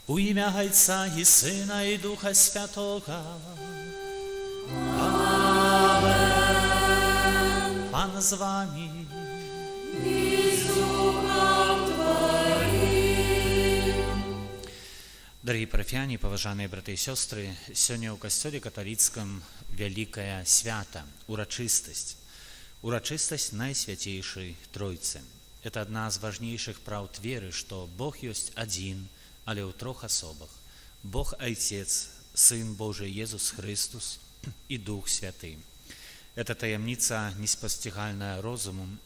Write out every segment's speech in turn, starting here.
У ім'я Отця і Сина, і Духа Святого. Амен. Пан з вами. І з Духом Твоим. Дорогие парафіяни, поважаные браты и сестры, сегодня у костеле католицком великая свята, урочистость. Урочистость Найсвятейшей Троицы. Это одна из важнейших правд веры, что Бог есть один, але у трох особах. Бог Отец, Сын Божий Иисус Христос и Дух Святый. Это таємниця неспостигальна розумом,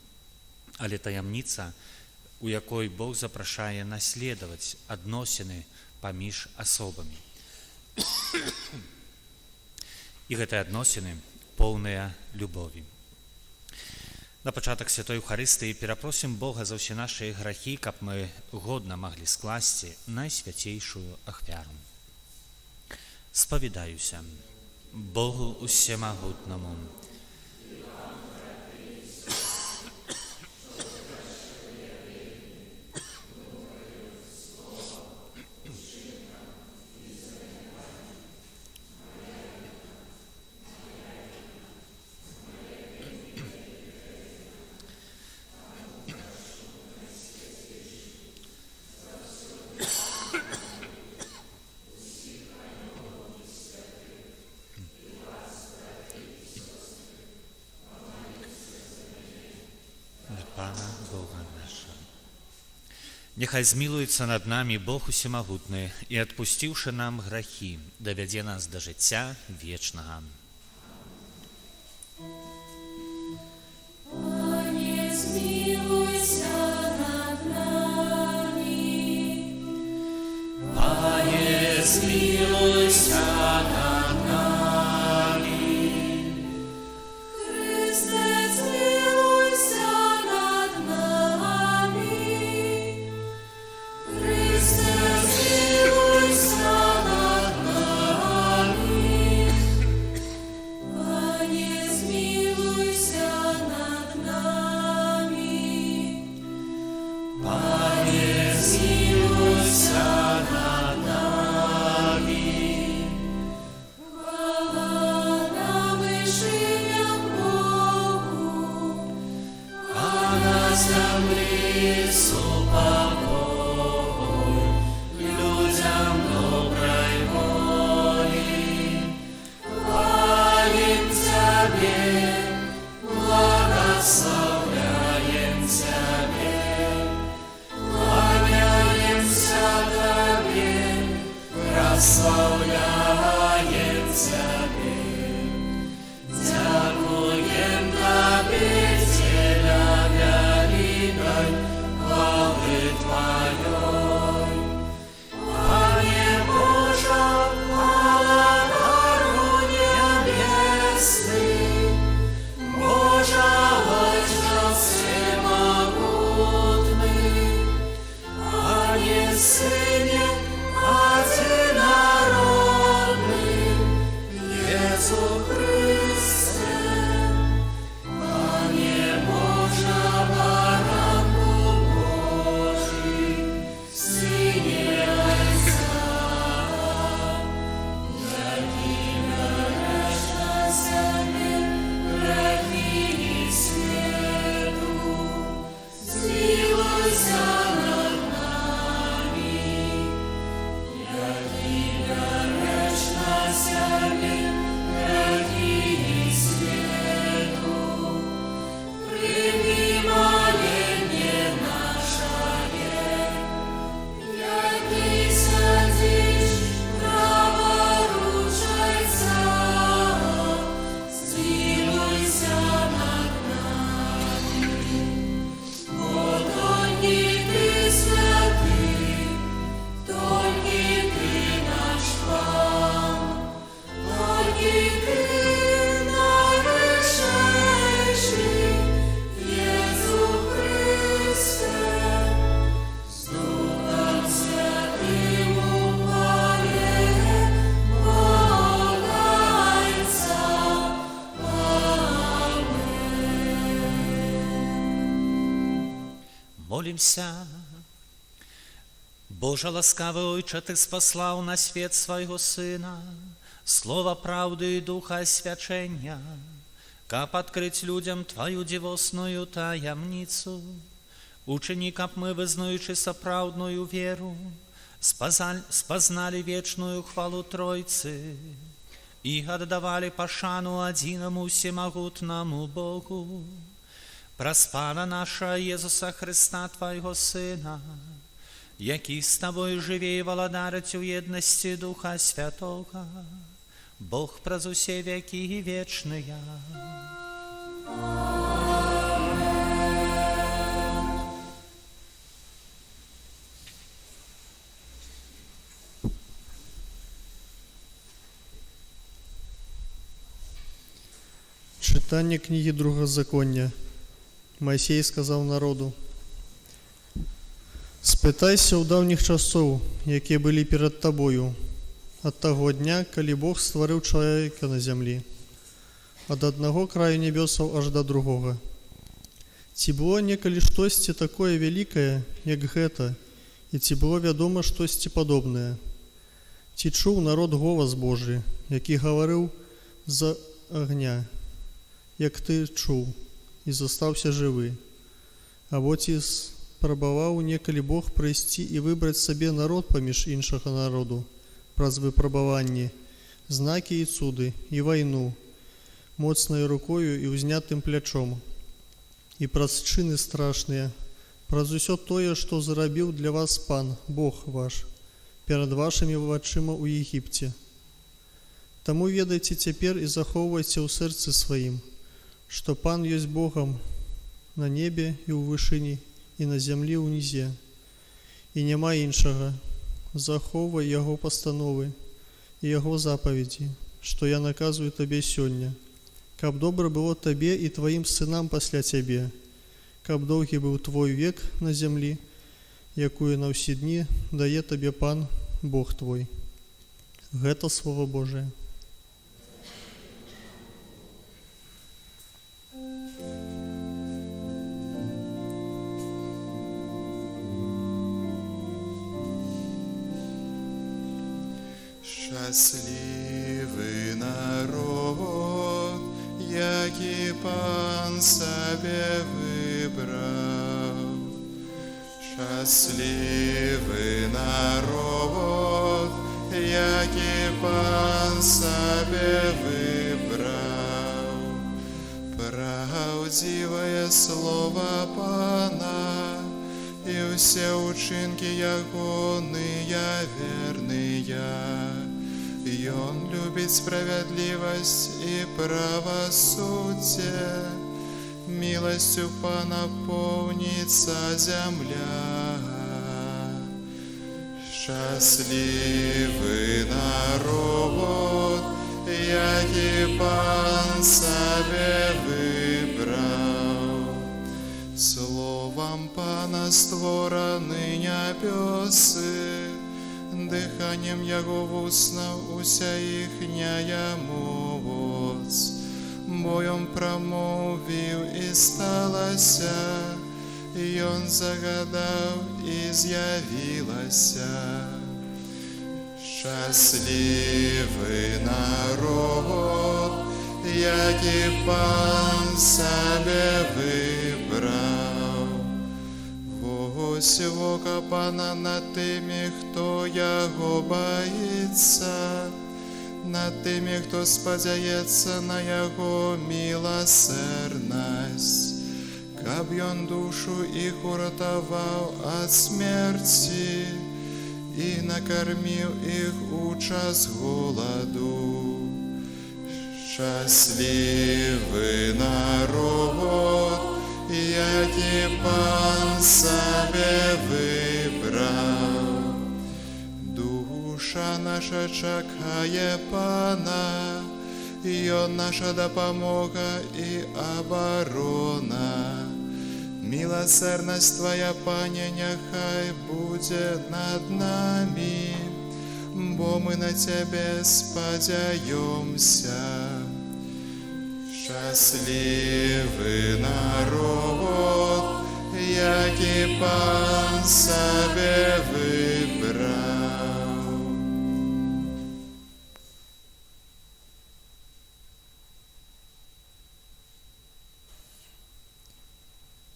але таємниця, у якой Бог запрошає наслідувати відносини поміж особами. І ці відносини повні любові. На початок Святой Евхаристии перепросим Бога за все наши грехи, как мы годно могли скласти Найсвятейшую ахвяру. Споведаюся Богу Всемогутному, Пана Бога нашего. Нехай змилуется над нами Бог Усемогутный и, отпустивши нам грехи, доведе нас до життя вечного. Пане, змилуйся над нами. Пане, змилуйся над нами. Христе, змилуйся над нами. Христе, змилуйся над нами. Пане, змилуйся над нами. Пане, змилуйся над нами. Хвала на вишинях Богу, А на землі супокой людям доброй волі. Хвалим Тебе, благословляем Тебе, кланяемся Тебе, прославляем Тебе. Дякуем Тебе, Теля великой, хвалы Твоей. Пане Боже, Паладару небесный, Боже, Отче Помолимся. Боже ласкавый Ойче, Ты спаслав на свет Своего Сына, Слово правды и Духа освячения, каб открыть людям Твою дивосную таямницу, учени, каб мы, вызнаючи соправдную веру, спознали вечную хвалу Тройцы и отдавали пошану одиному всемогутному Богу, праз Пана наша Иисуса Христа, Твоего Сына, який с Тобой живе и владарить у едности Духа Святого, Бог праз усе веки и вечные. Читання книги Другозаконня. Мойсей сказав народу: «Спитайся у давніх часов, які були перед тобою, от того дня, коли Бог створив чоловіка на землі, от одного краю небесов аж до другого. Ці було некалі штосьці такое великое, як гэта, і ці було вядома штосьці подобное. Ці чув народ голос Божий, який говорив з огня, як ти чув, і зостався живий. Або ці спробував некалі Бог прийти і вибрати собі народ поміж іншого народу, праз випробування, знаки і цуди, і війну, моцною рукою і узнятим плячом, і праз чини страшні, праз усё тое, што зрабіў для вас Пан, Бог ваш, перад вашими вачыма у Егіпце. Таму ведайце цяпер і захоўвайце ў сэрцы сваім, што Пан ёсць Богом на небе і ў вышыні, і на зямлі ўнізе, і няма іншага. Захоўвай Яго пастановы і Яго запаведзі, што я наказваю табе сёння, каб добра было табе і тваім сынам пасля цябе, каб доўгі быў твой век на зямлі, якую на ўсе дні дае табе Пан, Бог твой». Гэта Слово Божие. Щасливий народ, який Пан себе вибрав. Щасливий народ, який Пан себе вибрав. Правдивое слово Пана, и все учинки Его верные. И Он любит справедливость и правосудие, милостью Пана полнится земля. Счастливый народ, який Пан себе выбрал. Словом Пана створаны небесы, дыханием Его в уснах уся ихняя моц. Боем промовил и сталася, и Он загадал и з'явилася. Щасливий народ, який Пан себе вибрав. Ось вока Пана над тими, хто Його боїться, над тими, хто сподяється на Його милосердність, каб Он душу їх урятував від смерті і накормив їх у час голоду. Щасливий народ, який Пан себе вибрав. Душа наша чекає Пана, і Он наша допомога і оборона. Милосердність Твоя, Пане, нехай буде над нами, бо ми на Тебе сподяємося. Щасливий народ, який Пан себе вибрав.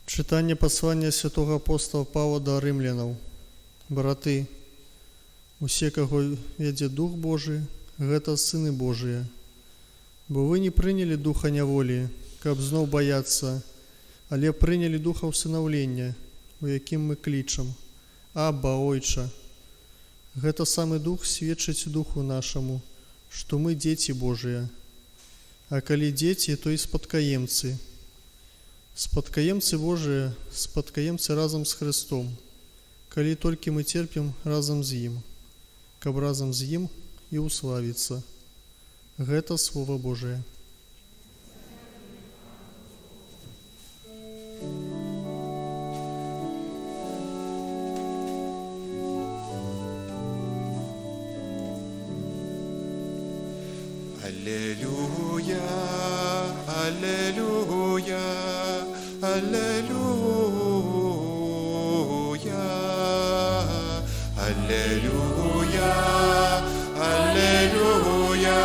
Читання послання святого апостола Павла до римлянаў. Браты, усе, каго вядзе Дух Божий, гэта сыны Божыя. Бо вы не прынялі духа няволі, каб зноў баяцца, але прынялі духа ўсынаўлення, у якім мы клічам: Абба, Ойча. Гэта самы Дух сведчыць духу нашаму, што мы дзеці Божыя. А калі дзеці, то і спадкаемцы. Спадкаемцы Божыя, спадкаемцы разам з Христом, калі толькі мы церпім разам з ім, каб разам з ім і уславіцца. Гэта Слово Божие. Аллилуйя, аллилуйя, аллилуйя, аллилуйя, аллилуйя,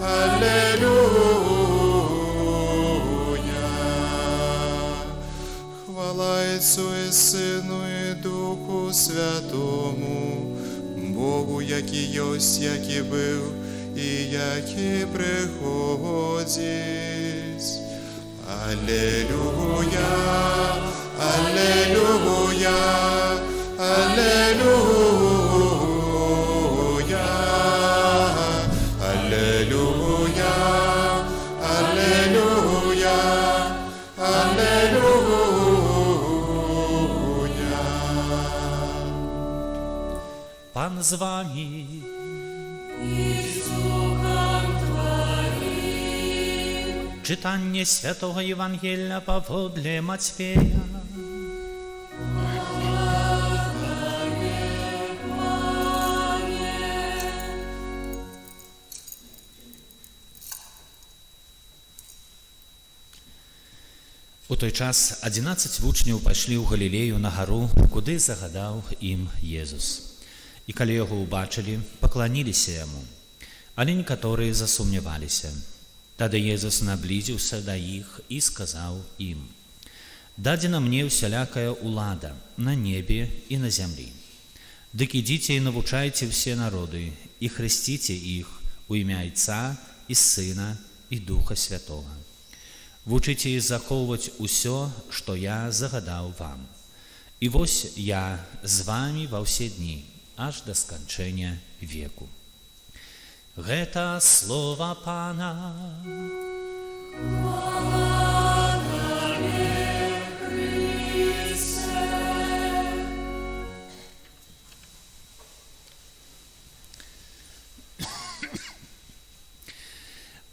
аллилуйя. Хвала Отцу и Сыну и Духу Святому, Богу, які ёсць, які быў, і які приходить. Аллилуйя, аллилуйя, аллилуйя, аллилуйя, аллилуйя, аллилуйя. Пан з вами. Czytanie Świętego Ewangelia powodle Macieja. У той час 11 вучняў пайшлі ў Галілею на гару, куды загадаў ім Езус. І калі яго ўбачылі, пакланіліся яму, але некаторыя засумняваліся. Тады Езус наблізіўся да іх і сказаў ім: «Дадзена мне ўсялякая ўлада на небе і на зямлі. Дык ідзіце і навучайце ўсе народы, і хрысціце іх у імя Отца і Сына і Духа Святога. Вучыце іх захоўваць усё, што я загадаў вам. І вось я з вамі ва ўсе дні, аж да сканчэння веку». Гэта слова Пана.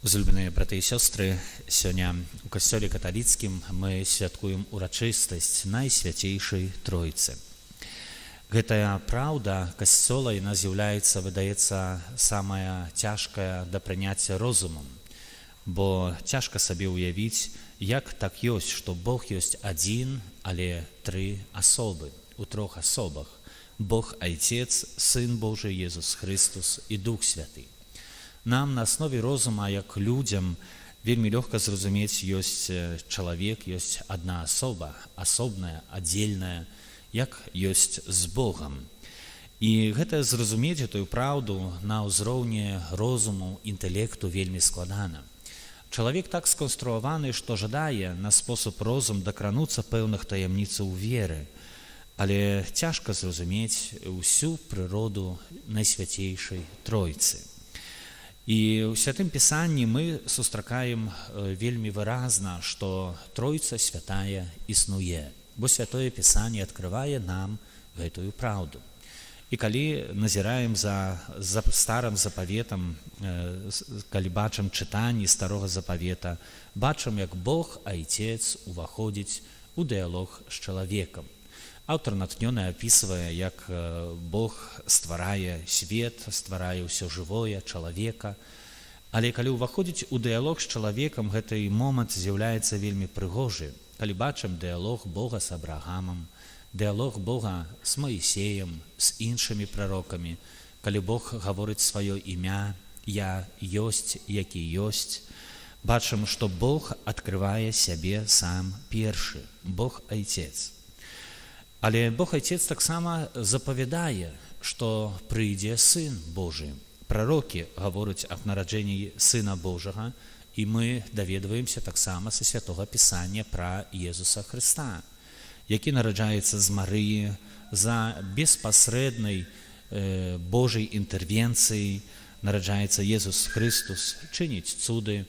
Узлюбленыя браты і сёстры, сёння у касцёле каталіцкім мы святкуем урачыстасць Найсвяцейшай Тройцы. Гэтая праўда касцёла, яна з'яўляецца, выдаецца, самая цяжкая да прыняцця розумам, бо цяжка сабе ўявіць, як так ёсць, што Бог ёсць адзін, але тры асобы, у трох асобах: Бог Айцец, Сын Божий Езус Христос і Дух Святы. Нам на аснове розума, як людзям, вельмі лёгка зразумець, ёсць чалавек, ёсць адна асоба, асобная, аддзельная, як ёсць з Богам. І гэта зразумець, гэтую праўду на ўзроўні розуму, інтэлекту вельмі складана. Чалавек так сканструаваны, што жадае на спосаб розум дакрануцца пэўных таямніцаў веры, але цяжка зразумець усю прыроду Найсвяцейшай Тройцы. І ў Святым Пісанні мы сустракаем вельмі выразна, што Тройца святая існуе, бо Святое Пісанне адкрывае нам гэтую праўду. І калі назіраем за старым запаветам, калі бачым чытанні старога запавета, бачым, як Бог Айцец уваходзіць у дыялог з чалавекам. Аўтар натхнёны апісвае, як Бог стварае свет, стварае ўсё жывое, чалавека. Але калі ўваходзіць у дыялог з чалавекам, гэты момант з'яўляецца вельмі прыгожы. Калі бачым дыялог Бога з Абрагамам, дыялог Бога з Маісеем, з іншымі прарокамі, калі Бог гаворыць сваё імя «Я ёсць, які ёсць», бачым, што Бог адкрывае сябе сам першы, Бог Айцец. Але Бог Айцец таксама запавядае, што прыйдзе Сын Божы. Прарокі гавораць аб нараджэнні Сына Божага, і мы даведваемся таксама са Святога Пісання пра Езуса Хрыста, які нараджаецца з Марыі за беспасрэднай Божай інтэрвенцыяй, нараджаецца Езус Хрыстус, чыніць цуды,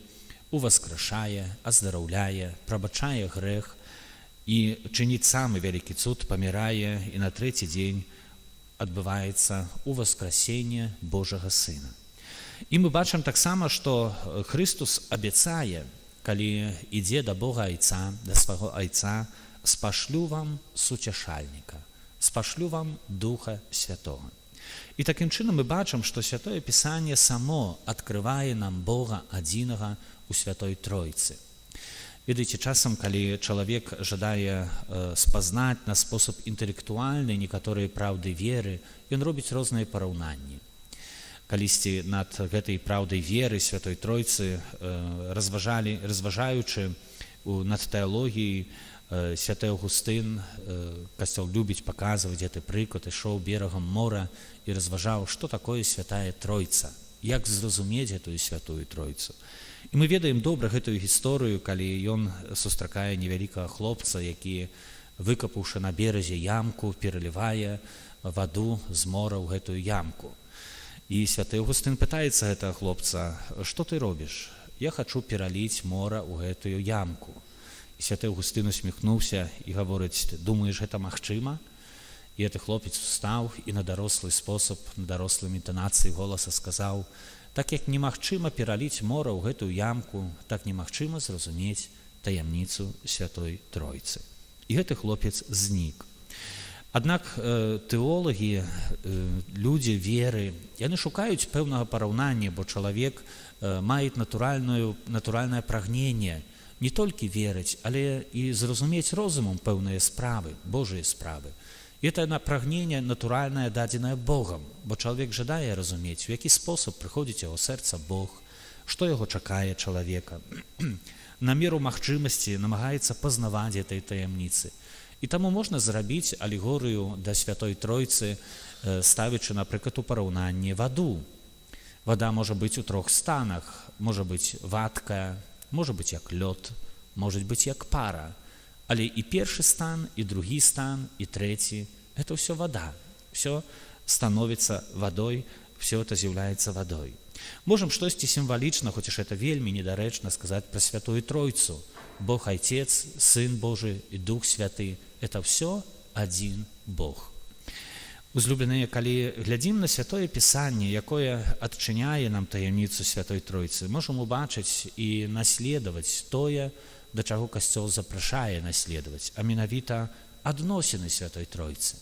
уваскрашае, аздараўляе, прабачае грэх і чыніць самы вялікі цуд, памірае, і на трэці дзень адбываецца уваскрасенне Божага Сына. І мы бачым таксама, што Хрыстус абяцае, калі ідзе да Бога Айца, да свайго Айца, спашлю вам суцяшальніка, спашлю вам Духа Святога. І такім чынам мы бачым, што Святое Пісанне само адкрывае нам Бога адзінага у Святой Тройцы. Ведаеце, часам, калі чалавек жадае спазнаць на спосаб інтэлектуальны некаторыя праўды веры, ён робіць розныя параўнанні. Калісьці над гэтай праўдай веры Святой Тройцы, разважаючы над тэалогіяй, Святы Аўгустын, касцёл любіць паказваць гэты прыклад, ішоў берагам мора і разважаў, што такое Святая Тройца, як зразумець гэтую Святую Тройцу. І мы ведаем добра гэтую гісторыю, калі ён сустракае невялікага хлопца, які, выкапаўшы на беразе ямку, пералівае ваду з мора ў гэтую ямку. І Святы Аўгустын пытаецца гэтага хлопца: «Што ты робіш? Я хачу пераліць мора ў гэтую ямку». І Святы Аўгустын усміхнуўся і гаворыць: «Думаеш, гэта магчыма?» І гэты хлопец устаў і на дарослы спосаб, на дарослым інтанацыі голаса сказаў: «Так як немагчыма пераліць мора ў гэтую ямку, так немагчыма зразумець таямніцу Святой Тройцы». І гэты хлопец знік. Аднак тэолагі, людзі веры, яны шукаюць пэўнага параўнання, бо чалавек мае натуральнае прагненне не толькі верыць, але і зразумець розумам пэўныя справы, Божыя справы. І гэта прагненне натуральнае, дадзенае Богам, бо чалавек жадае разумець, у які спосаб прыходзіць яго сэрца Бог, што яго чакае чалавека. На меру магчымасці намагаецца пазнаваць гэтай таямніцы. І таму можна зрабіць алегорыю да Святой Тройцы, ставячы, напрыклад, у параўнанні ваду. Вада можа быць у трох станах, можа быць вадкая, можа быць як лёд, можа быць як пара. Але і першы стан, і другі стан, і трэці – гэта ўсё вада. Всё становіцца вадой, всё это з'яўляецца вадой. Можам штосьці сімвалічна, хоць і гэта вельмі недарэчна, сказаць пра Святую Тройцу. Бог Айцец, Сын Божы і Дух Святы – это ўсё адзін Бог. Узлюбленыя, калі глядзім на Святое Пісанне, якое адчыняе нам таямніцу Святой Тройцы, можам убачыць і наследаваць тое, да чаго Касцёл запрашае наследаваць, а менавіта адносіны Святой Тройцы.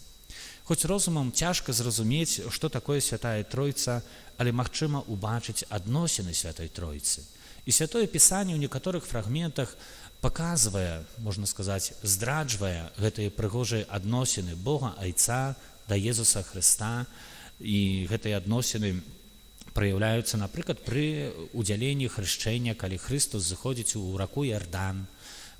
Хоць розумам цяжка зразумець, што такое Святая Тройца, але магчыма убачыць адносіны Святой Тройцы. І Святое Пісанне ў некаторых фрагментах паказвае, можна сказаць, здраджвае гэтыя прыгожыя адносіны Бога Айца да Езуса Хрыста, і гэтыя адносіны праяўляюцца, напрыклад, пры удзяленні хрышчэння, калі Хрыстус заходзіць у раку Ярдан,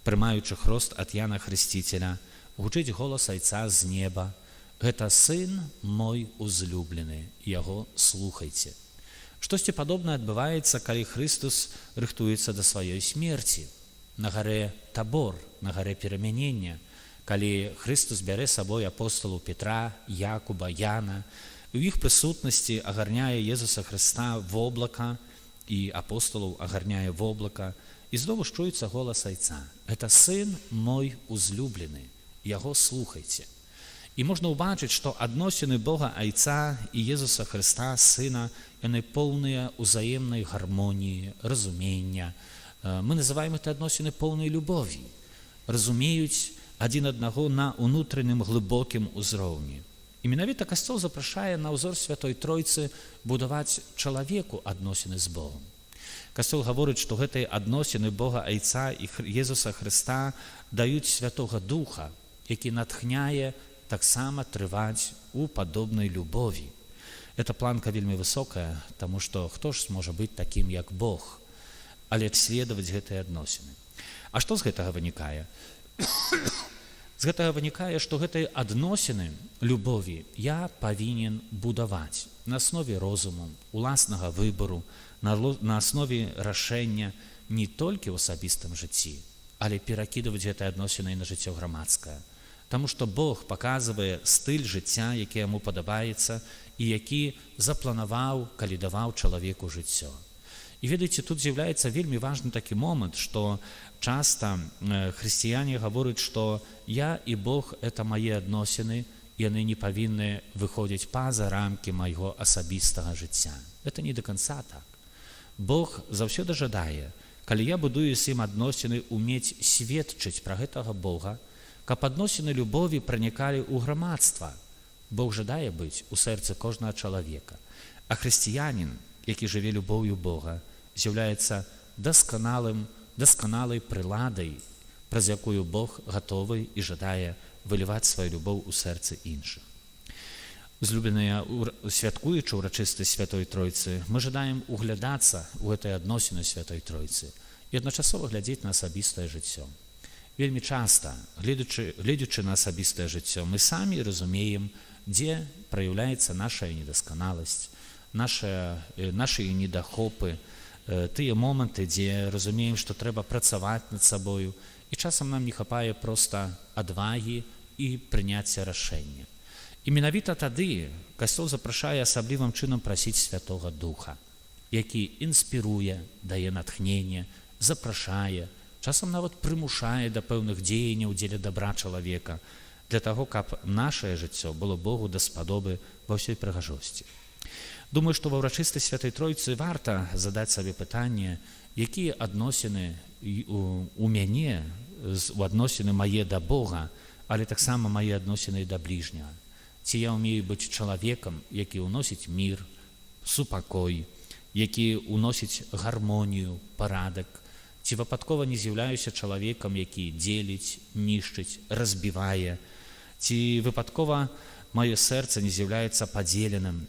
прымаючы хрост ад Яна Хрысціцеля, гучыць голас Айца з неба: «Гэта Сын мой узлюблены, яго слухайце». Штосьці падобнае адбываецца, калі Хрыстус рыхтуецца да сваёй смерці. На гарэ Табор, на гарэ перамянення, калі Хрыстус бярэ сабой апосталу Петра, Якуба, Яна, у іх прысутнасці агарняе Езуса Хрыста воблака, і апосталаў агарняе воблака, і зноwu ж чуецца голас Айца: «Гэта Сын мой узлюблены, яго слухайце». І можна ўбачыць, што адносіны Бога Айца і Езуса Хрыста, Сына, яны поўныя узаемнай гармоніі, разумення. Мы называем гэта адносіны поўнай любові, разумеюць адзін аднаго на ўнутраным глыбокім узроўні. І менавіта Касцёл запрашае на ўзор Святой Тройцы будаваць чалавеку адносіны з Богом. Касцёл гаворыць, што гэтыя адносіны Бога Айца і Езуса Хрыста даюць Святога Духа, які натхняе таксама трываць у падобнай любові. Эта планка вельмі высокая, таму што хто ж зможа быць такім, як Бог, але даследаваць гэтыя адносіны. А што з гэтага вынікае? З гэтага вынікае, што гэтыя адносіны любові я павінен будаваць на аснове розуму, уласнага выбару, на аснове рашэння не толькі ў асабістым жыцці, але перакідваць гэтыя адносіны на жыццё грамадскае. Таму што Бог паказвае стыль жыцця, які яму падабаецца і які запланаваў, калі даваў чалавеку жыццё. І ведаеце, тут з'яўляецца вельмі важны такі момант, што часта хрысціяне гавораць, што я і Бог – это мае адносіны, яны не павінны выходзіць па-за рамкі майго асабістага жыцця. Это не до конца так. Бог заўсёды жадае, калі я будую з ім адносіны, умець сведчыць пра гэтага Бога, каб адносіны любові пранікалі ў грамадства. Бог жадае быць у сэрцы кожнага чалавека. А хрысціянін, які жыве любоўю Бога, з'яўляецца дасканалай прыладай, праз якую Бог гатовы і жадае выліваць сваю любоў у сэрцы іншых. Узлюбленыя, святкуючы ўрачыстасць Святой Тройцы, мы жадаем углядацца ў гэтыя адносіны Святой Тройцы і адначасова глядзець на асабістае жыццё. Вельмі часта, гледзячы на асабістае жыццё, мы самі разумеем, дзе праяўляецца наша недасканаласць, нашы недахопы, тыя моманты, дзе разумеем, што трэба працаваць над сабою, і часам нам не хапае проста адвагі і прыняцця рашэння. І менавіта тады Касцёл запрашае асаблівым чынам прасіць Святога Духа, які інспіруе, дае натхненне, запрашае, часам нават прымушае да пэўных дзеянняў дзеля дабра чалавека, для таго, каб нашае жыццё было Богу даспадобы ва ўсёй прыгажосці. Думаю, што ва ўрачыстасць Святой Тройцы варта задаць сабе пытанне, якія адносіны у мяне, у адносіны мае да Бога, але таксама мае адносіны да бліжняга. Ці я ўмею быць чалавекам, які ўносіць мір, супакой, які ўносіць гармонію, парадак, ці выпадкова не з'яўляюся чалавекам, які дзеліць, нішчыць, разбівае, ці выпадкова маё сэрца не з'яўляецца падзеленым.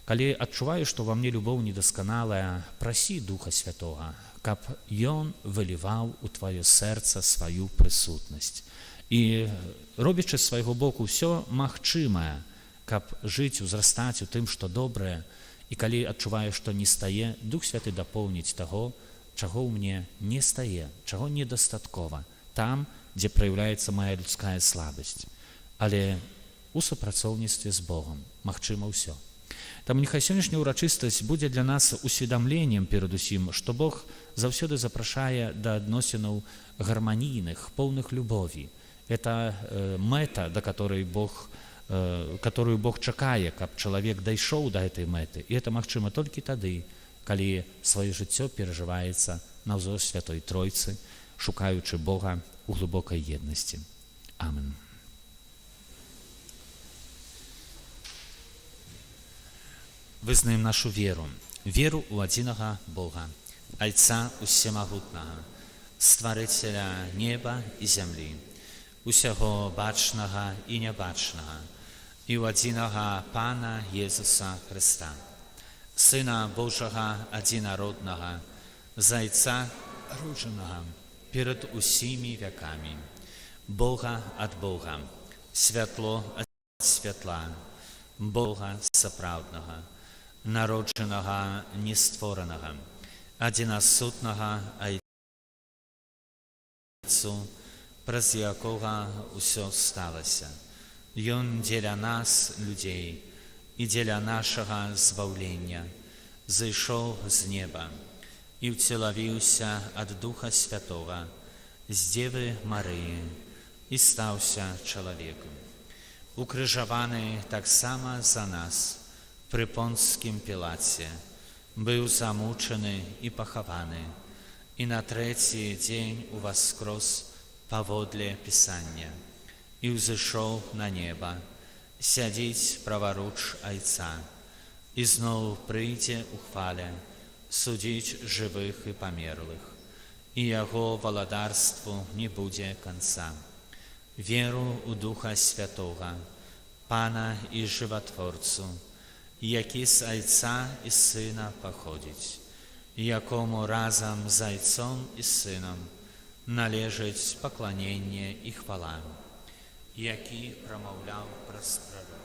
Калі адчуваю, што ва мне любоў недасканалая, прасі Духа Святога, каб Ён выліваў у тваё сэрца сваю прысутнасць. І робячы з свайго боку ўсё магчымае, каб жыць, узрастаць у тым, што добрае, і калі адчуваю, што не стае, Дух Святы дапоўніць таго, чаго ў мне не стае, чаго недастаткова, там, дзе праяўляецца мая людская слабасць. Але у супрацоўніцтве з Богом магчыма ўсё. Таму няхай сённяшняя ўрачыстасць будзе для нас усведамленнем перадусім, што Бог заўсёды запрашае да адносінаў гарманійных, поўных любові. Это мэта, да которую Бог чакае, каб чалавек дайшоў да гэтай мэты. І это магчыма толькі тады, калі сваё жыццё перажываецца на ўзор Святой Тройцы, шукаючы Бога ў глыбокай еднасці. Амен. Вызнаем нашу веру ў адзінага Бога, Айца Усемагутнага, Стварыцеля неба і зямлі, усяго бачнага і нябачнага, і ў адзінага Пана Езуса Хрыста, Сына Божага адзінароднага, Зайца роджанага перад усімі вякамі, Бога ад Бога, святло ад святла, Бога сапраўднага, народжанага нестворанага, адзінасутнага Айцу, праз якога ўсё сталася. Ён дзеля нас, людзей, і дзеля нашага збаўлення зайшоў з неба і ўцелавіўся ад Духа Святога з Дзевы Марыі і стаўся чалавекам. Укрыжаваны таксама за нас пры Понцкім Пілаце, быў замучаны і пахаваны, і на трэці дзень уваскрос паводле Пісання, і ўзышоў на неба, сядзіць праваруч Айца, і зноў прыйдзе ў хвале судзіць жывых і памерлых, і яго валадарству не будзе канца. Wierzę u Ducha Świętego, Pana i Żywotwórcy, jaki z Ojca i Syna pochodzić, jakomu razem z Ojcem i Synem należeć poklonienie i chwała, jaki przemawiał przez proroków.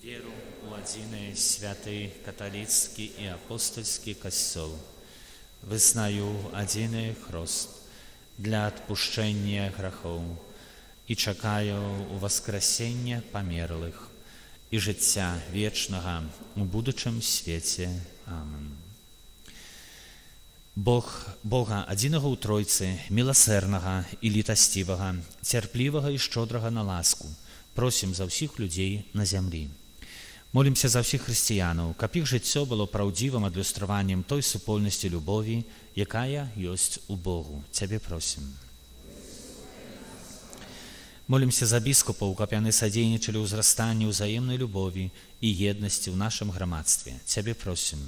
Wierzę u jedyny święty katolicki i apostolski Kościół. Wyznaję jedyny chrzest dla odpuszczenia grzechów i czekaję u wskrzesienia pomarłych i życia wiecznego w budущym świecie. Amen. Бога, одиного у Тройцы, милосердного и литостивого, терпливого и щедрого на ласку, просим за всіх людей на землі. Молимся за всіх християнів, каб їх життя було правдивим адлюструванням той супольності любові, яка єсть у Богу. Тебе просим. Молимся за біскупів, каб вони содейничали узрастанню взаємної любові і єдності в нашому громадстві. Тебе просим.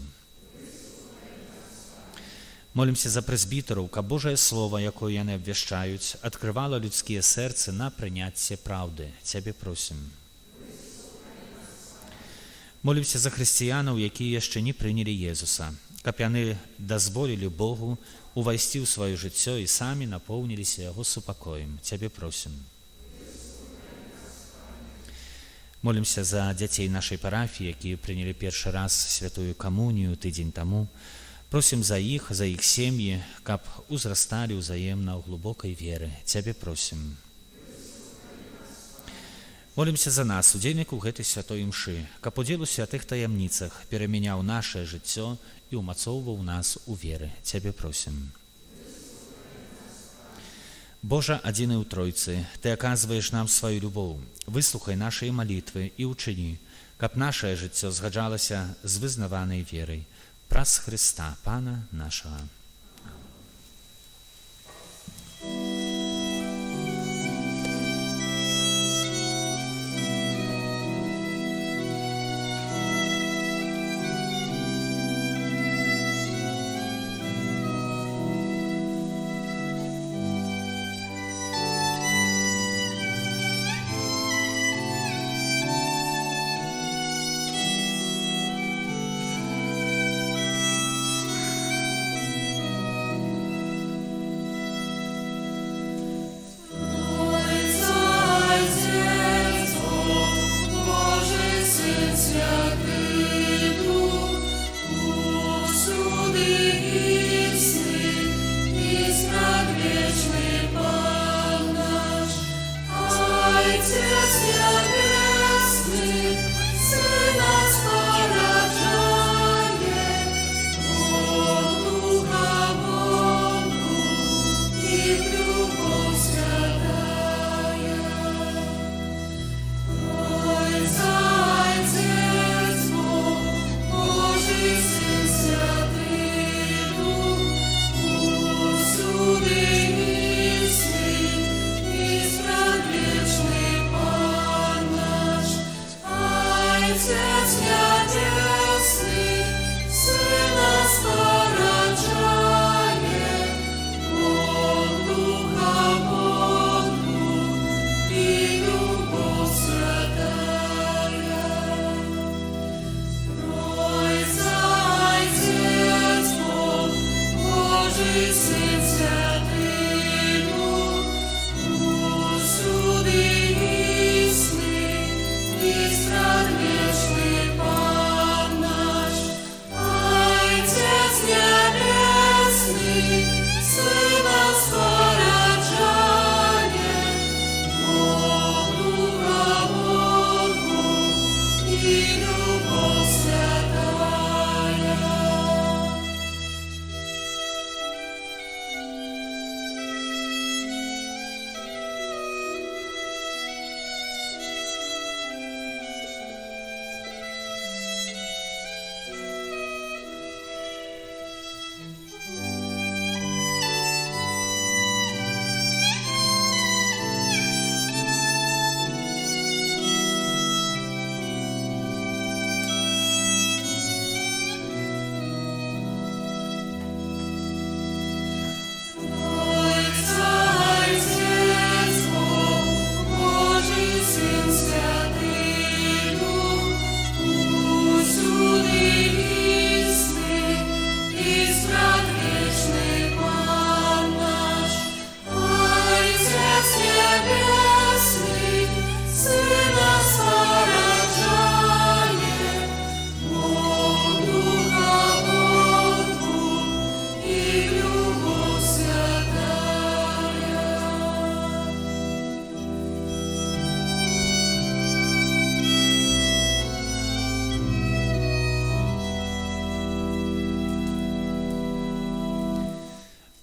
Молимся за презбітерів, каб Божє Слово, яке вони обвіщають, відкривало людське серце на прийняття правди. Тебе просим. Молимся за християнів, які ще не прийняли Єсуса, каб вони дозволили Богу увійти в своє життя і самі наповнилися Його супокоєм. Тебе просим. Молимся за дітей нашої парафії, які прийняли перший раз святую комунію тиждень тому. Просим за их семьи, каб узрастали взаимно в глубокой вере. Тебе просим. Молимся за нас, удельников этой святой мши, каб у делу святых таямницах переменял наше життя и умацовывал нас у веры. Тебе просим. Боже, один и у Тройцы, Ты оказываешь нам свою любовь. Выслухай наши молитвы и учини, каб наше життя згаджалося з визнаваною вірою. Праз Христа, Пана нашого.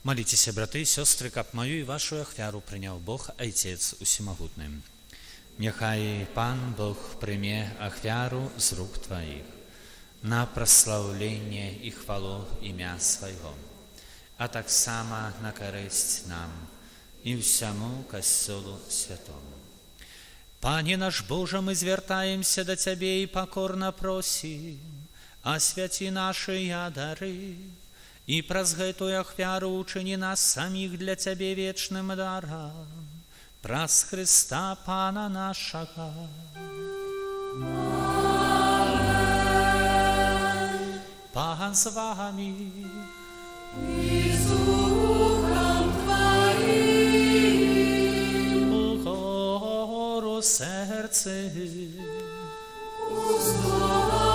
Молитесь, браты и сестры, каб мою и вашу ахвяру принял Бог, Отец Усемогутный. Нехай Пан Бог прийме ахвяру з рук Твоих на прославление и хвалу имя Своего, а так само на користь нам и всему Костелу Святому. Пане наш Боже, мы звертаемся до Тебе и покорно просим, освяти наши дары, и праз гэтую ахвяру учини нас самих для Тебе вечным даром, праз Христа Пана нашего. Пан с вами. И с духом Твоим. Угору серце. Устойчивый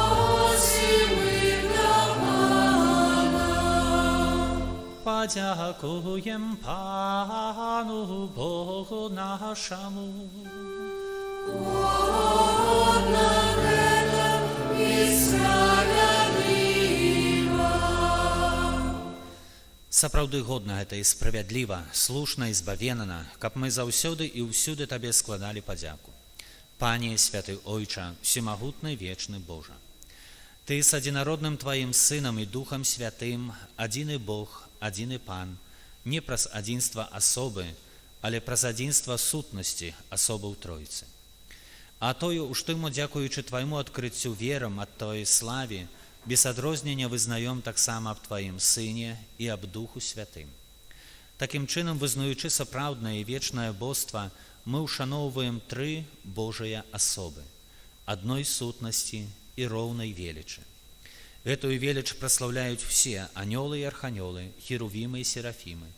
Подякуем Пану Богу нашему. Сапраўды годна гэта і справядліва, слушна і збавенна, каб мы заўсёды і ўсюды Табе складалі падзяку. Пане, святы Ойча, всемагутны вечны Божа, Ты с одинородным Твоим Сыном и Духом Святым, адзіны Бог, адзіны Пан, не праз адзінства асобы, але праз адзінства сутнасці асобы ў Тройцы. А тою уж тыму, дзякуючы Твайму адкрыццю верам ад Твоей славе, без адрознення вызнаём таксама аб Тваім Сыне і аб Духу Святым. Такім чынам, вызнаючы сапраўднае і вечнае боства, мы ушаноўваем тры Божыя асобы, адной сутнасці і роўнай велічы. Гэтую веліч праслаўляюць все анёлы і арханёлы, херувімы і серафімы,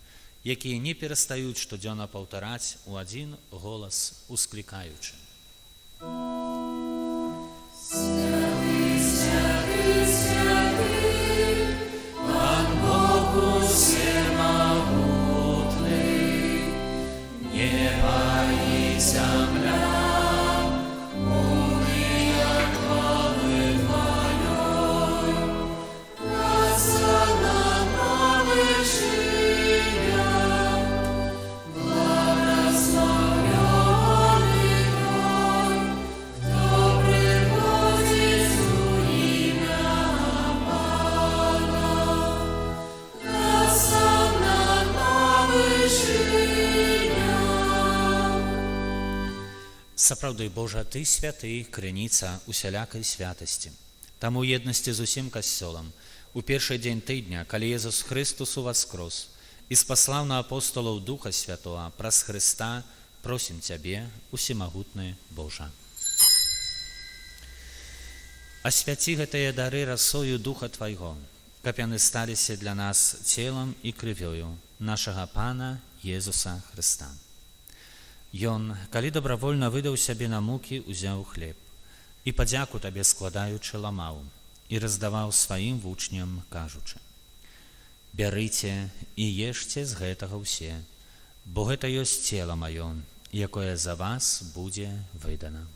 якія не перастаюць штодзённа паўтараць у адзін голас, усклікаючы. Пан Бог усемагутны, неба і зямля, Сапраўды, Божа, Ты святы, крыніца усялякай святасці. Таму ў еднасці з усім касцёлам у першы дзень тыдня, калі Езус Христус уваскрос і спаслаў на апостолаў Духа Святого, праз Христа просім Цябе, усемагутны Божа. Асвяці гэтыя дары расою Духа Твайго, каб яны сталіся для нас целам і крывёю нашага Пана Езуса Христа. Ён, калі добравольна выдаў сябе на мукі, узяў хлеб і падзяку Табе складаючы ламаў і раздаваў сваім вучням, кажучы: «Бярыце і ешце з гэтага ўсе, бо гэта ёсць цела маё, якое за вас будзе выдана».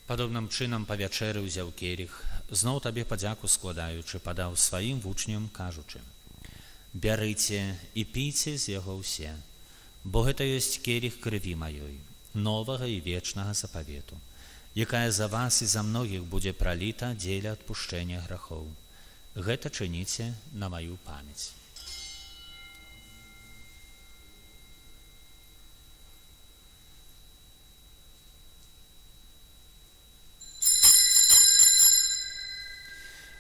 Падобным чынам па вячэры ўзяў келіх, зноў Табе падзяку складаючы, падаў сваім вучням, кажучы: «Бярыце і піце з яго ўсе, бо гэта ёсць келіх крыві маёй, новага і вечнага запавету, якая за вас і за многіх будзе праліта дзеля адпушчэння грахоў. Гэта чыніце на маю памяць».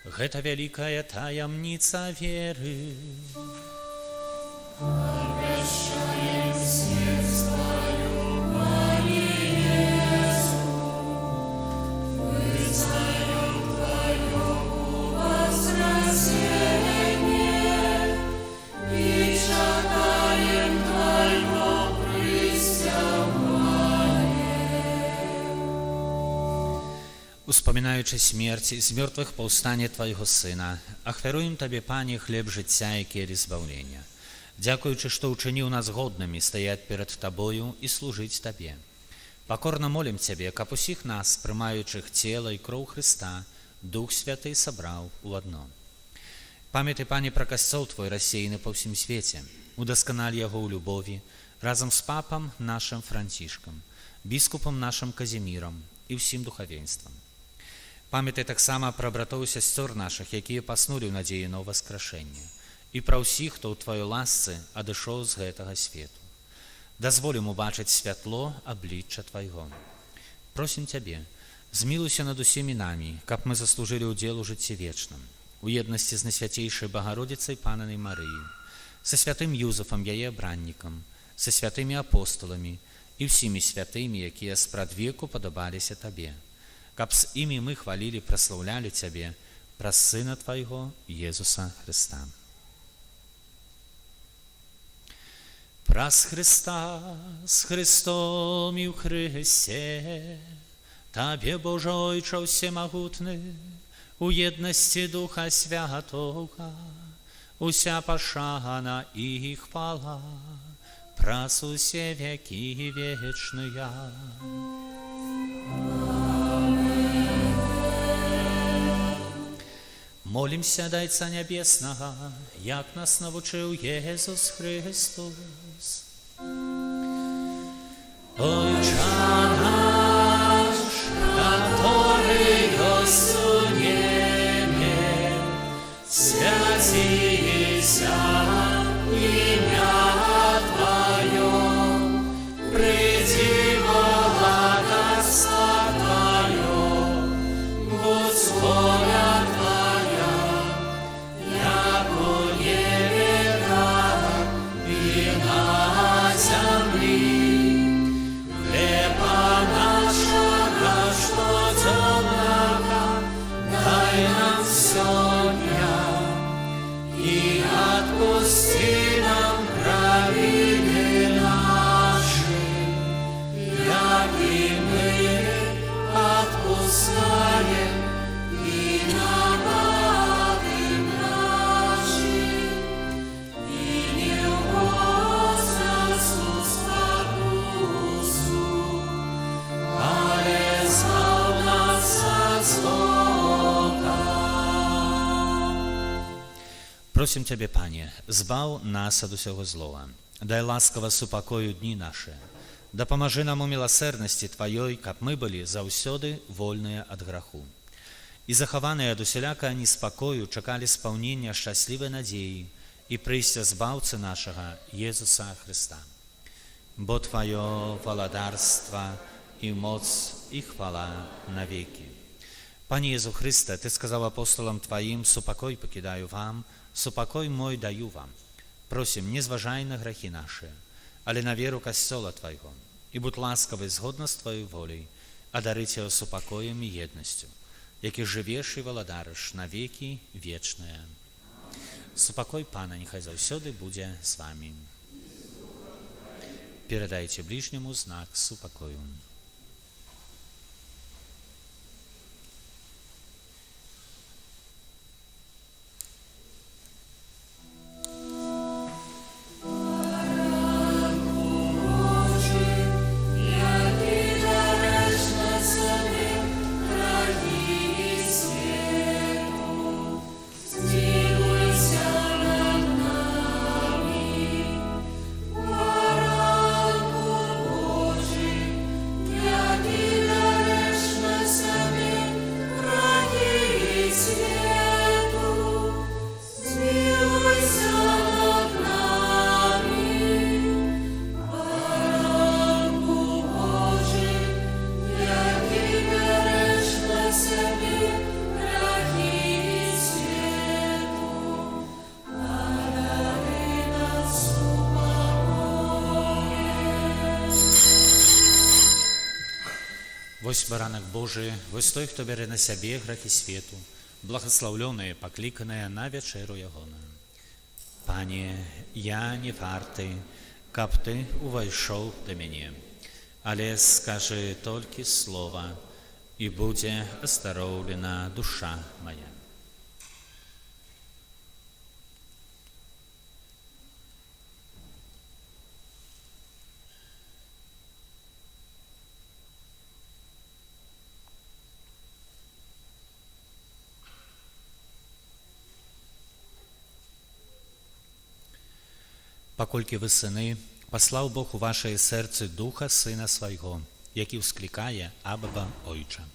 Гэта вялікая таямніца веры. Обращаем сердце Твое, Пане Иисус, вызнаем Твое воскресение и чакаем Твоего Успамінаючы смерць з мёртвых паўстання Твайго Сына, ахвяруем Табе, Пане, хлеб жыцця і келіх збаўлення. Дзякуючы, што ўчыніў нас годнымі стаяць перад Табою і служыць Табе. Покорно молим Цябе, каб усіх нас, прымаючых цела і кроў Хрыста, Дух Святы сабраў у адно. Памятай, Пане, пра касцёл Твой рассеяны па ўсім свеце, удасканаль яго ў любові, разам з папам нашым Францішкам, біскупам нашым Казімірам і ўсім духавенствам. Памятай таксама пра братоў і сясцёр нашых, якія паснулі ў надзеі на ўваскрашэнне, і пра ўсіх, хто ў Тваёй ласцы адышоў з гэтага свету. Дазволім убачыць святло аблічча Твайго. Просім Цябе, змілуйся над усімі намі, каб мы заслужылі ўдзел у жыцці вечным, у еднасці з Найсвяцейшай Багародзіцай Паннай Марыі, са святым Юзафам, яе абраннікам, са святымі апостоламі і ўсімі святымі, якія спрадвеку падабаліся Табе, каб з імі мы хвалілі, праслаўлялі Цябе праз Сына Твайго, Езуса Хрыста. Праз Христа, з Христом і в Христе, Табе, Боже Ойче всемогутний, у єдності Духа Святого, уся пошана і хвала, праз усе веки вечные. Молимся до Отца Небесного, як нас навчив Єсус Христос. Отче наш, который есть у небе, святися имя Твое, приди благодатство Твое, будь воля Твоя, яко небе и на земли. Хлеба нашего штоденного дай нам сегодня, и отпусти нам провины наши, як и мы отпускаем виноватым нашим, и не вводь нас в искушение, але избавь нас от злого. Просим Тебе, Пане, збав нас ад усього злого, дай ласково супокою дні наші, дапамажы нам у милосердности Твоей, каб мы были заўсёды вольныя ад граху, і захаваныя ад усялякага неспакою чакалі спаўнення шчаслівай надзеі і прыйсця збаўцы нашага Езуса Христа. Бо Твое валадарство і моц і хвала навеки. Пане Езу Христе, Ты сказал апостолам Твоим: «Супокой покидаю вам, супокой мой даю вам». Просим, не зважай на грехи наши, але на веру Костела Твоего, и будь ласковый згодно с Твоей волей, одарить его супокоем и едностью, які живеш і валадариш на веки вечные. Супокой Пана нехай заўсёды будзе з вами. Передайте ближнему знак супокою. Вось баранак Божий, вось той, хто бере на сябе грахи свету, благословленные, покликанные на вечеру Ягоную. Пане, я не варты, каб Ты увайшоў до мяне, але скажи толькі слова, і будзе аздароўлена душа моя. паколькі вы сыны, паслаў Бог у вашае сэрцы духа Сына Свайго, які ўсклікае Абба, Ойча.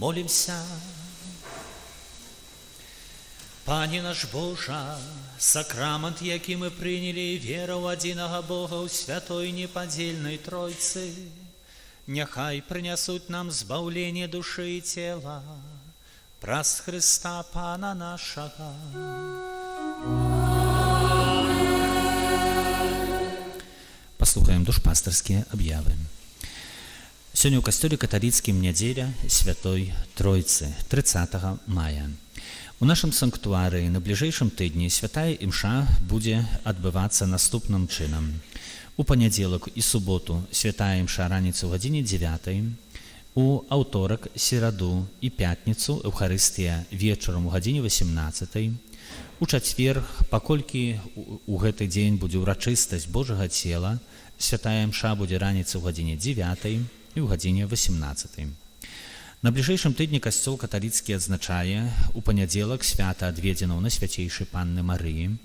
Помолимся. Пане наш Божа, сакрамент, який ми прийняли, віра в одиного Бога, у святой неподільної Тройці, нехай принесуть нам збавлення душі і тіла, праз Христа Пана нашого. Послухаем душпасторские объявы. Сегодня в костеле католицким неделя Святой Троицы, 30 мая. У нашым санктуарыі на бліжэйшым тыдні святая імша будзе адбывацца наступным чынам. У панядзелак і суботу святая імша раніцу ў гадзіне 9, у аўторак, сераду і пятніцу Эўхарыстыя вечарам у гадзіне 18, у чацвер, паколькі у гэты дзень будзе ўрачыстасць Божага цела, святая імша будзе раніцу ў гадзіне 9 і ў гадзіне 18. На бліжэйшым тыдні касцёл каталіцкі адзначае у панядзелак свята адведзена ў Найсвяцейшай Панны Марыі,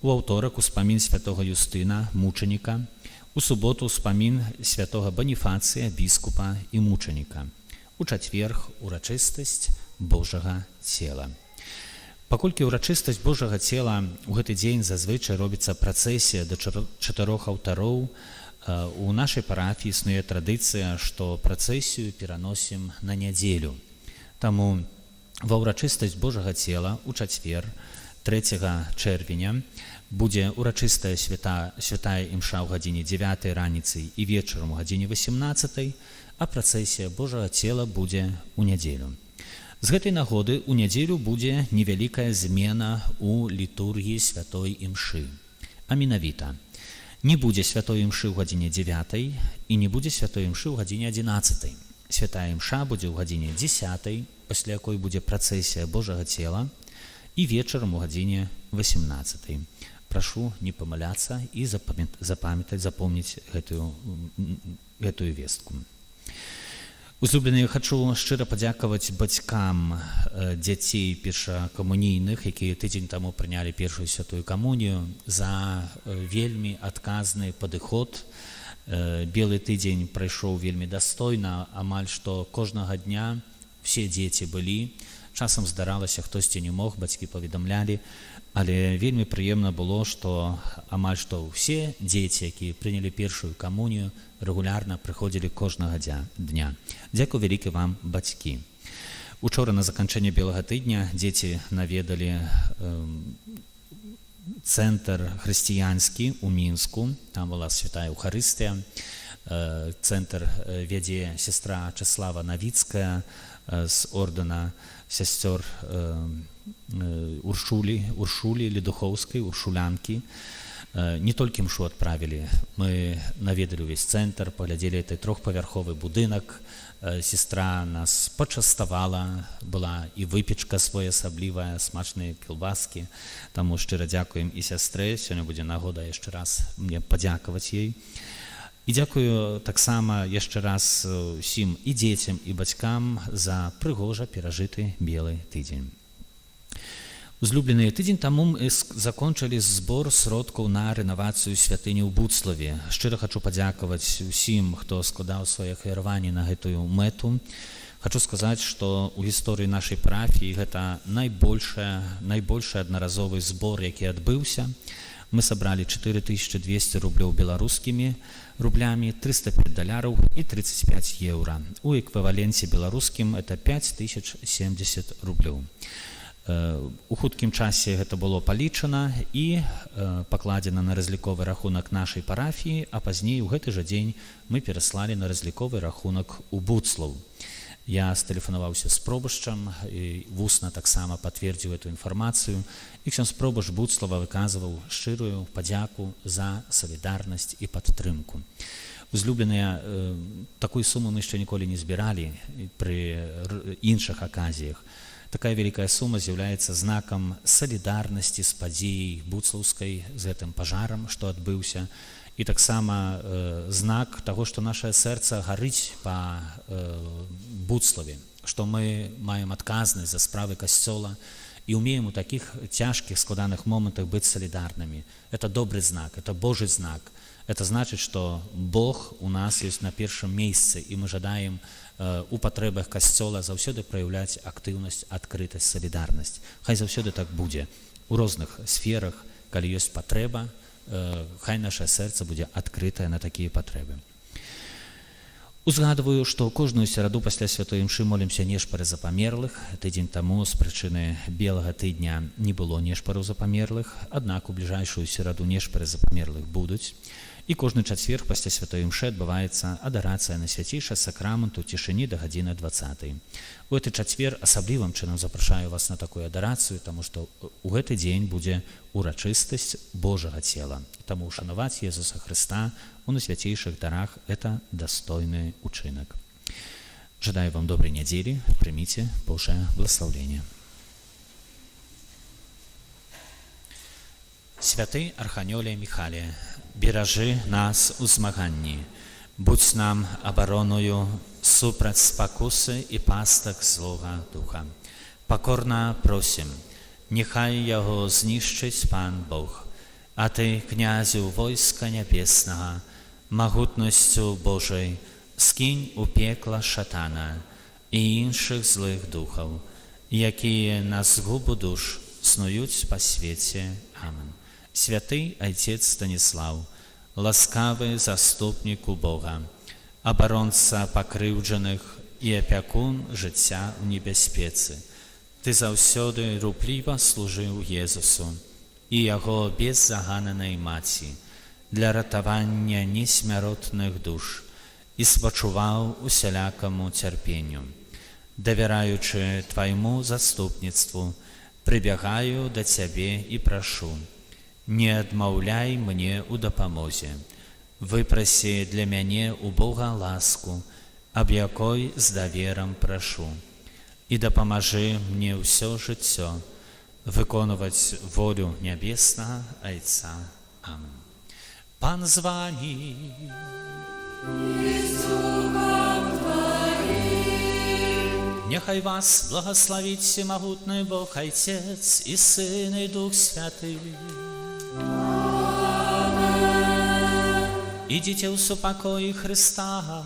у аўторак успамін святога Юстына, мучаніка, у суботу успамін святога Баніфацыя, біскупа і мучаніка, у чацвер урачыстасць Божага цела. Паколькі ўрачыстасць Божага цела ў гэты дзень зазвычай робіцца працэсія да 4 алтароў, у нашай парафіі існуе традыцыя, што працэсію пераносім на нядзелю. Таму ва ўрачыстасць Божага цела у чацвер, 3 чэрвеня, будзе урачыстая святая імша ў гадзіне 9 раніцай і вечарам у гадзіне 18, а працэсія Божага цела будзе ў нядзелю. З гэтай нагоды ў нядзелю будзе невялікая змена ў літургіі святой імшы. А менавіта, не будзе святой імшы ў гадзіне 9 і не будзе святой імшы ў гадзіне 11. Святая імша будзе ў гадзіне 10, пасля якой будзе працэсія Божага цела, і вечарам у гадзіне 18. Прашу не памыляцца і запомніць гэтую вестку. Узлюбленыя, хачу шчыра падзякаваць бацькам дзяцей першакамунійных, якія тыдзень таму прынялі першую святую камунію, за вельмі адказны падыход. Белы тыдзень прайшоў вельмі дастойна, амаль што кожнага дня все дзеці былі. Часам здаралася, хтосьці не мог, бацькі паведамлялі, але вельмі прыемна было, што амаль што ўсе дзеці, якія прынялі першую камунію, рэгулярна прыходзілі кожнага дня. Дзякуй вялікі вам, бацькі. Учора на заканчэнне белага тыдня дзеці наведалі цэнтр хрысціянскі ў Мінску, там была святая Эўхарыстыя, цэнтр вядзе сестра Часлава Навіцкая з ордэна сясцёр Уршулі Ледухоўскай, уршулянкі. Не толькі мшу адправілі, мы наведалі ўвесь цэнтр, паглядзелі гэты трохпавярховы будынак, сестра нас пачаставала, была і выпечка своеасаблівая, смачныя кілбаскі, таму шчыра дзякуем і сястрэ, сёння будзе нагода яшчэ раз мне падзякаваць ёй. І дзякую таксама яшчэ раз усім і дзецям, і бацькам за прыгожа перажыты белы тыдзень. Узлюбленыя, тыдзень таму мы закончылі збор сродкаў на рэновацыю святыні ў Буцлаве. Шчыра хачу падзякаваць усім, хто складаў свае ахвяраванні на гэтую мэту. Хачу сказаць, што ў гісторыі нашай парафіі гэта найбольшы аднаразовы збор, які адбыўся. Мы сабралі 4200 рублёў беларускімі рублямі, $305 і 35 еўра. У эквіваленце беларускім это 5070 рублёў. У хуткім часе гэта было палічана і пакладзена на разліковы рахунак нашай парафіі, а пазней у гэты жа дзень мы пераслалі на разліковы рахунак у Буцлаў. Я стэлефанаваўся з пробашчам, вусна таксама пацвердзіў эту інфармацыю, і ксёндз пробашч Буцлава выказваў шчырую падзяку за салідарнасць і падтрымку. Узлюбленыя, такую суму мы яшчэ ніколі не збіралі пры іншых аказіях. Такая вялікая сума з'яўляецца знакам салідарнасці з падзеяй буцлаўскай, з гэтым пажарам, што адбыўся, і таксама знак таго, што нашае сэрца гарыць па Буцлаве, што мы маем адказнасць за справы касцёла і ўмеем у такіх цяжкіх складаных момантах быць салідарнымі. Это добры знак, это Божий знак. Это значит, что Бог у нас есть на первом месте, и мы жадаем у патрэбах Касцёла заўсёды праяўляць актыўнасць, адкрытасць, салідарнасць. Хай заўсёды так будзе. У розных сферах, калі ёсць патрэба, хай наше сэрца будзе адкрытае на такія патрэбы. Узгадываю, што кожную сераду пасля святой імшы молімся нешпары за памерлых. Тыдзень таму з прычыны белага тыдня не было нешпараў за памерлых, аднак у бліжэйшую сераду нешпары за памерлых будуць. І кожны чацверг пасля святой імшы адбываецца адарацыя на свяцейшы сакрамент у цішыні да гадзіны 20. У гэты чацвер асаблівым чынам запрашаю вас на такую адарацыю, таму што у гэты дзень будзе урачыстасць Божага цела. Таму ушанаваць Езуса Хрыста у найсвяцейшых дарах – это дастойны учынак. Жадаю вам добрай нядзелі, прыміце Божае благословение. Святы Арханёле Міхале, беражы нас у змаганні, будь нам абароною супраць спакусы і пастак злога духа. Пакорна просім, нехай яго знішчыць Пан Бог, а ты, князю войска нябеснага, магутнасцю Божай, скінь у пекла шатана і іншых злых духаў, якія на згубу душ снуюць па свеце. Амен. Святый Отец Станіслав, ласкавы заступнік у Бога, абаронца пакрыўджаных і апякун жыцця ў небяспецы, ты заўсёды рупліва служыў Езусу і яго беззагананай маці для ратавання несмяротных душ і спачуваў усялякаму цярпенню. Давяраючы твайму заступніцтву, прыбягаю да цябе і прашу, не адмаўляй мне ў дапамозе. Выпрасі для мяне у Бога ласку, аб якой з даверам прашу, і дапамажы мне ўсё жыццё выконваць волю нябеснага Айца. Амен. Пан з вами. Нехай вас благословить всемогутный Бог, Отец и Сын и Дух Святый. Идите в супокой Христа.